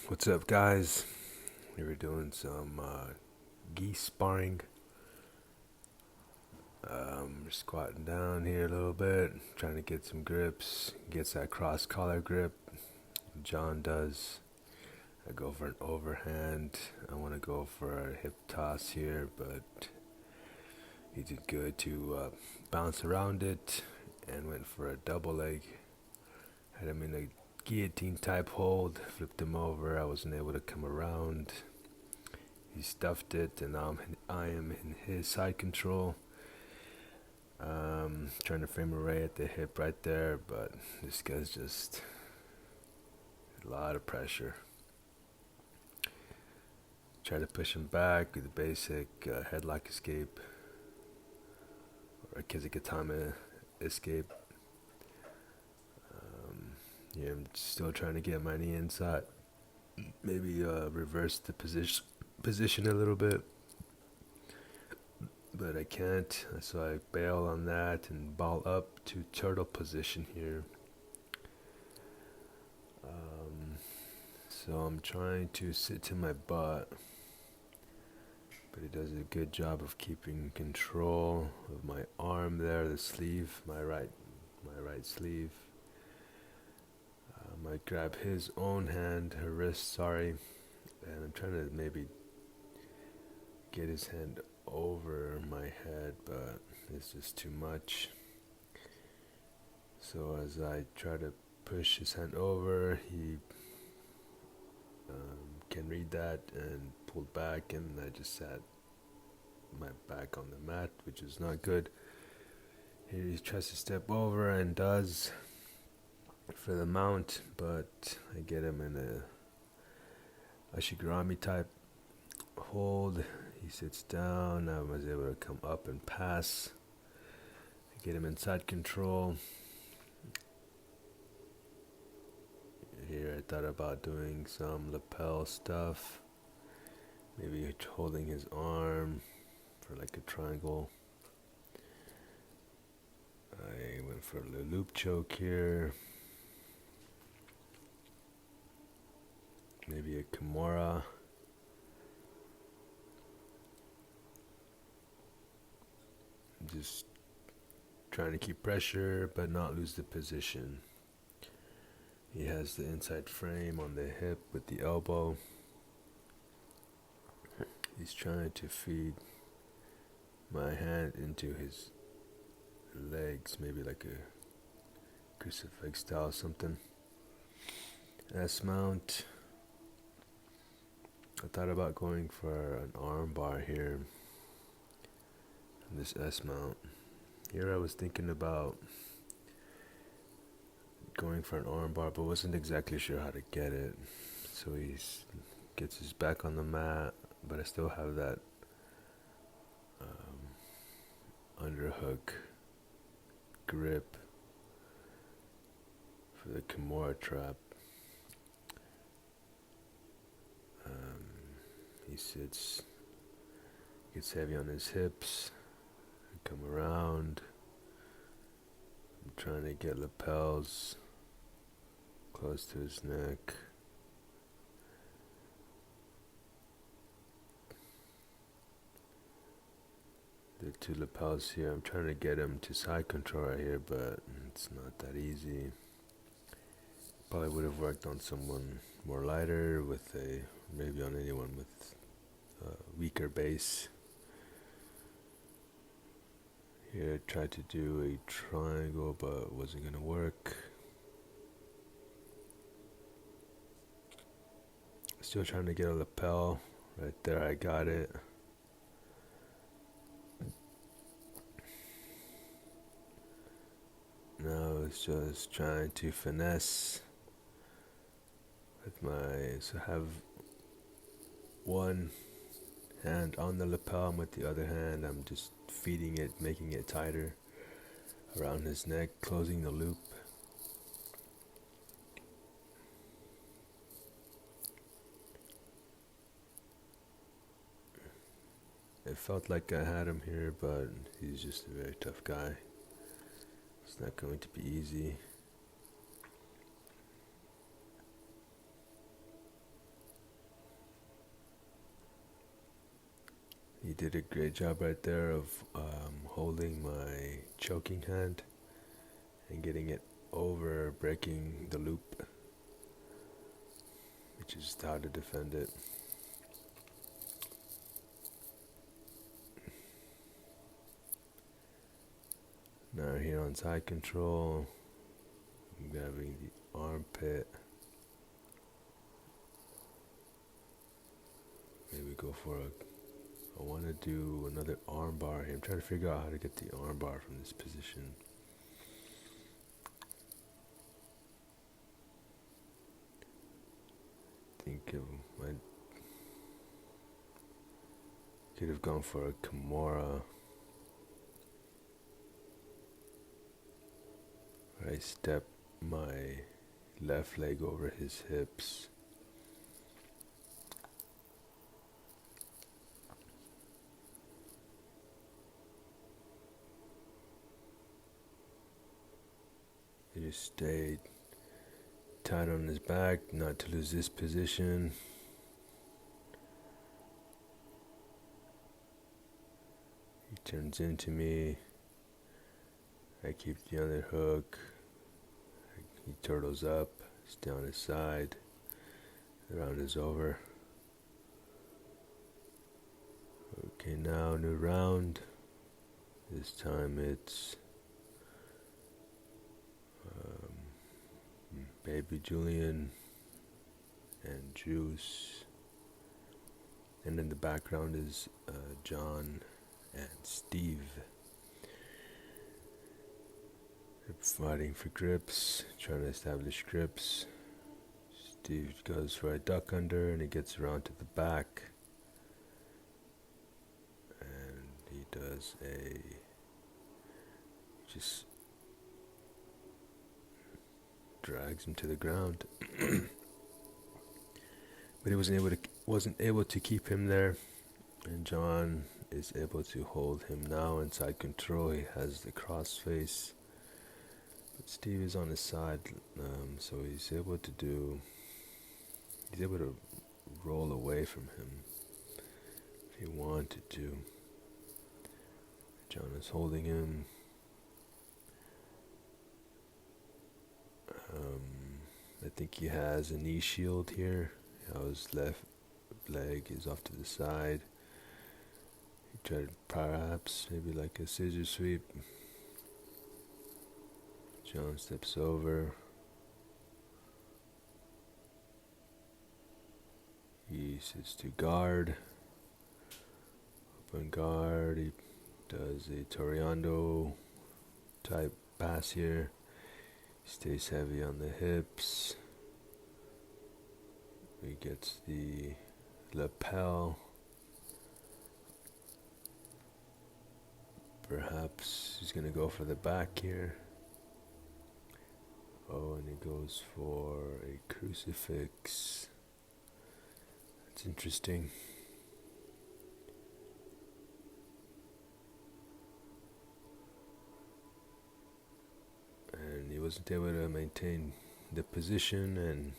What's up, guys? We were doing some geese sparring. We're squatting down here a little bit, trying to get some grips. Gets that cross collar grip. John does. I go for an overhand. I want to go for a hip toss here, but he did good to bounce around it and went for a double leg. Had him in a guillotine type hold, flipped him over. I wasn't able to come around. He stuffed it, and I am in his side control. Trying to frame array at the hip right there, but this guy's just a lot of pressure. Try to push him back with the basic headlock escape or Kizikatame escape. Yeah, I'm still trying to get my knee inside. Maybe reverse the position a little bit, but I can't. So I bail on that and ball up to turtle position here. So I'm trying to sit to my butt, but he does a good job of keeping control of my arm there, the sleeve, my right sleeve. I grab his own hand, her wrist, sorry, and I'm trying to maybe get his hand over my head, but it's just too much. So as I try to push his hand over, he can read that and pulled back, and I just sat my back on the mat, which is not good. Here he tries to step over and does for the mount, but I get him in a Ashigarami type hold. He sits down. I was able to come up and pass. I get him inside control. Here I thought about doing some lapel stuff, maybe holding his arm for like a triangle. I went for a loop choke here, maybe a kimura. Just trying to keep pressure but not lose the position. He has the inside frame on the hip with the elbow. He's trying to feed my hand into his legs, maybe like a crucifix style something. S mount. I thought about going for an arm bar here. This S mount. Here I was thinking about going for an arm bar, but wasn't exactly sure how to get it. So he gets his back on the mat, but I still have that underhook grip for the Kimura trap. He sits, gets heavy on his hips, come around. I'm trying to get lapels close to his neck. The two lapels here, I'm trying to get him to side control right here, but it's not that easy. Probably would have worked on someone more lighter with maybe on anyone with weaker base. Here I tried to do a triangle, but it wasn't gonna work. Still trying to get a lapel. Right there, I got it. Now it's just trying to finesse with so have one hand on the lapel, and with the other hand I'm just feeding it, making it tighter around his neck, closing the loop. It felt like I had him here, but he's just a very tough guy. It's not going to be easy. did a great job right there of holding my choking hand and getting it over, breaking the loop, which is how to defend it. Now here on side control, I'm grabbing the armpit. Maybe go for I want to do another arm bar here. I'm trying to figure out how to get the arm bar from this position. I could have gone for a kimura. I step my left leg over his hips. I just stayed tight on his back, not to lose this position. He turns into me. I keep the other hook. He turtles up, stay on his side. The round is over. Okay, now new round. This time it's Baby Julian and Juice. And in the background is John and Steve. They're fighting for grips, trying to establish grips. Steve goes for a duck under and he gets around to the back. And he does just drags him to the ground. But he wasn't able to keep him there. And John is able to hold him now inside control. He has the cross face. But Steve is on his side, so he's able to roll away from him if he wanted to. John is holding him. I think he has a knee shield here. His left leg is off to the side. He tried perhaps maybe like a scissor sweep. John steps over. He sits to guard. Open guard. He does a Toreando type pass here. Stays heavy on the hips. He gets the lapel. Perhaps he's going to go for the back here. Oh, and he goes for a crucifix. That's interesting. And he wasn't able to maintain the position, and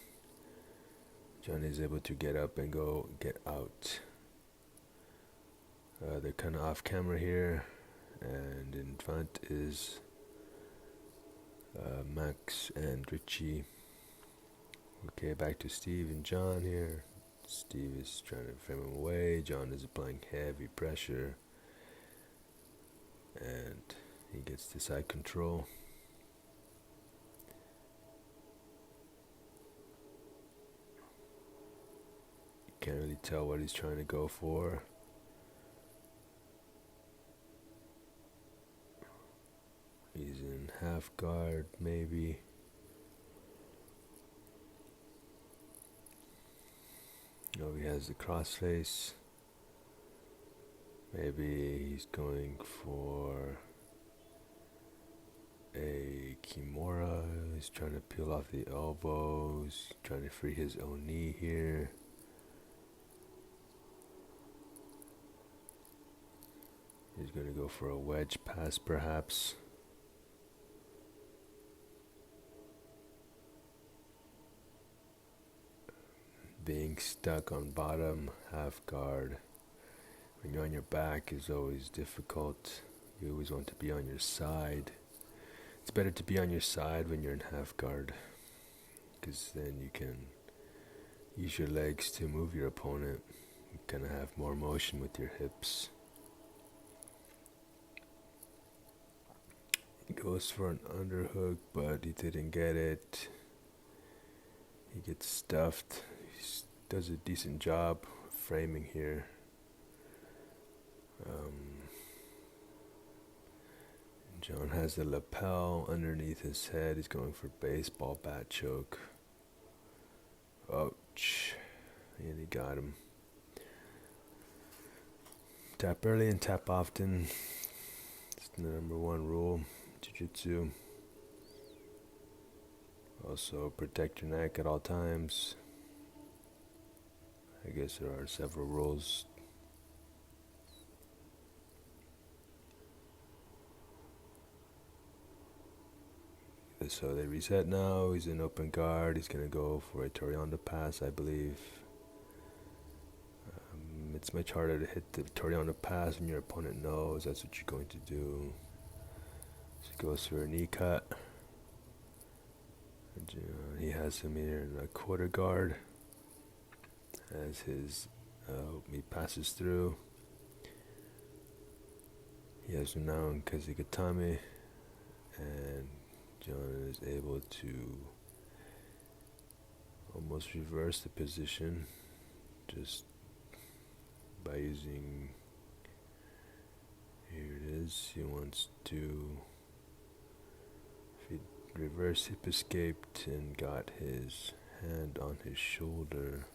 Johnny is able to get up and get out. They're kind of off camera here, and in front is Max and Richie. Okay, back to Steve and John here. Steve is trying to frame him away. John is applying heavy pressure, and he gets the side control. Can't really tell what he's trying to go for. He's in half guard, maybe. Oh, he has the crossface. Maybe he's going for a kimura. He's trying to peel off the elbows, trying to free his own knee here. He's going to go for a wedge pass, perhaps. Being stuck on bottom, half guard. When you're on your back is always difficult. You always want to be on your side. It's better to be on your side when you're in half guard, because then you can use your legs to move your opponent. You kind of have more motion with your hips. He goes for an underhook, but he didn't get it. He gets stuffed. He does a decent job framing here. John has the lapel underneath his head. He's going for baseball bat choke. Ouch. And he got him. Tap early and tap often. It's the number one rule. Jiu-jitsu. Also protect your neck at all times. I guess there are several rules. So they reset now. He's in open guard. He's going to go for a Torianda pass, I believe. It's much harder to hit the Torianda pass when your opponent knows that's what you're going to do. So he goes for a knee cut. He has him here in a quarter guard as he passes through. He has him now in Kazigatame, and John is able to almost reverse the position just by using, here it is, he wants to, if he reverse hip escaped and got his hand on his shoulder,